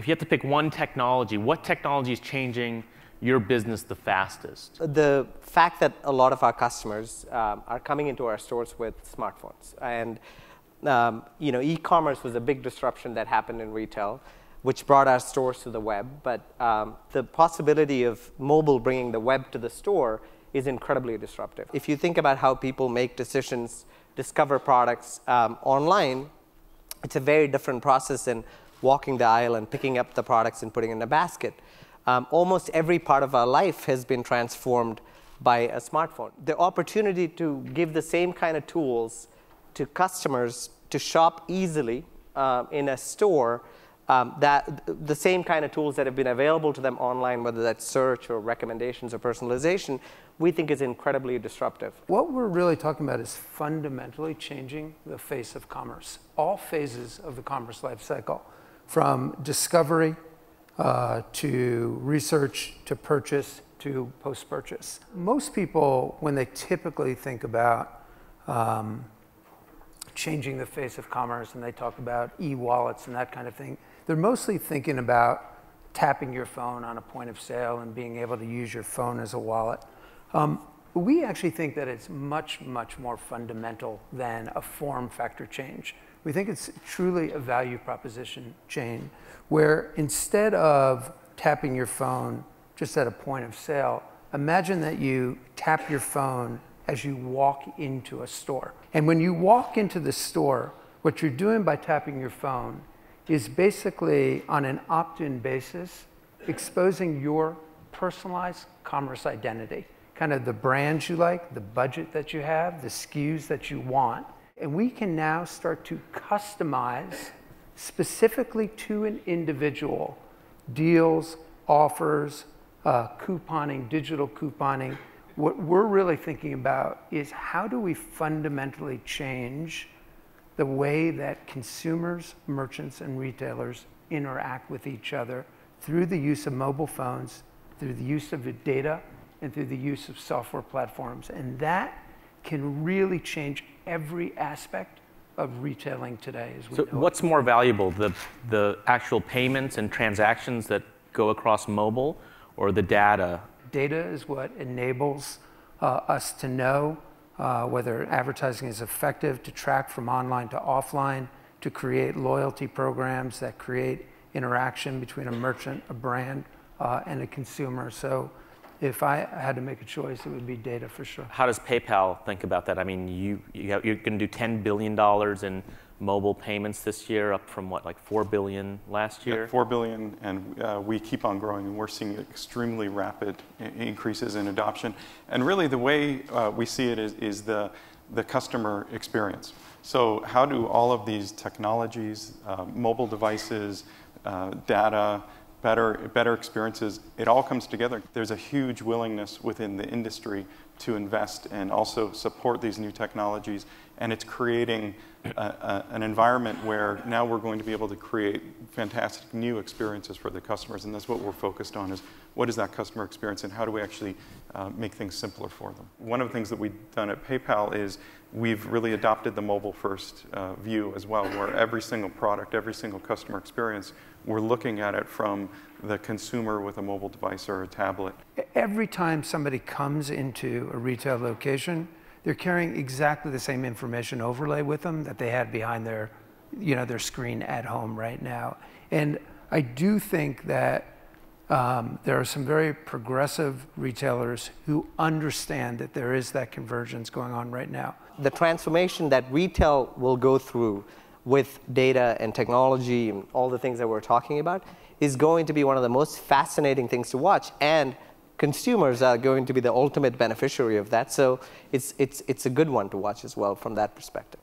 you had to pick one technology, what technology is changing your business the fastest? The fact that a lot of our customers are coming into our stores with smartphones. And e-commerce was a big disruption that happened in retail, which brought our stores to the web. But the possibility of mobile bringing the web to the store is incredibly disruptive. If you think about how people make decisions, discover products online, it's a very different process than walking the aisle and picking up the products and putting in a basket. Almost every part of our life has been transformed by a smartphone. The opportunity to give the same kind of tools to customers to shop easily in a store, that the same kind of tools that have been available to them online, whether that's search or recommendations or personalization, we think is incredibly disruptive. What we're really talking about is fundamentally changing the face of commerce. All phases of the commerce life cycle, from discovery to research to purchase to post-purchase. Most people, when they typically think about changing the face of commerce and they talk about e-wallets and that kind of thing, they're mostly thinking about tapping your phone on a point of sale and being able to use your phone as a wallet. We actually think that it's much, much more fundamental than a form factor change. We think it's truly a value proposition change, where instead of tapping your phone just at a point of sale, imagine that you tap your phone as you walk into a store. And when you walk into the store, what you're doing by tapping your phone is basically, on an opt-in basis, exposing your personalized commerce identity, kind of the brands you like, the budget that you have, the SKUs that you want. And we can now start to customize specifically to an individual deals, offers, couponing, digital couponing. What we're really thinking about is how do we fundamentally change the way that consumers, merchants, and retailers interact with each other through the use of mobile phones, through the use of data, and through the use of software platforms. And that can really change every aspect of retailing today as we know it. What's more valuable, the actual payments and transactions that go across mobile, or the data? Data is what enables us to know whether advertising is effective, to track from online to offline, to create loyalty programs that create interaction between a merchant, a brand, and a consumer. So if I had to make a choice, it would be data for sure. How does PayPal think about that? I mean, you're going to do $10 billion in mobile payments this year, up from what, like $4 billion last year? Yeah, $4 billion, and we keep on growing, and we're seeing extremely rapid increases in adoption. And really, the way we see it is the customer experience. So how do all of these technologies, mobile devices, data, better experiences, it all comes together. There's a huge willingness within the industry to invest and also support these new technologies, and it's creating an environment where now we're going to be able to create fantastic new experiences for the customers, and that's what we're focused on, is what is that customer experience and how do we actually make things simpler for them. One of the things that we've done at PayPal is we've really adopted the mobile-first view as well, where every single product, every single customer experience, we're looking at it from the consumer with a mobile device or a tablet. Every time somebody comes into a retail location, they're carrying exactly the same information overlay with them that they had behind their, their screen at home right now. And I do think that there are some very progressive retailers who understand that there is that convergence going on right now. The transformation that retail will go through with data and technology and all the things that we're talking about is going to be one of the most fascinating things to watch, and consumers are going to be the ultimate beneficiary of that. So it's a good one to watch as well from that perspective.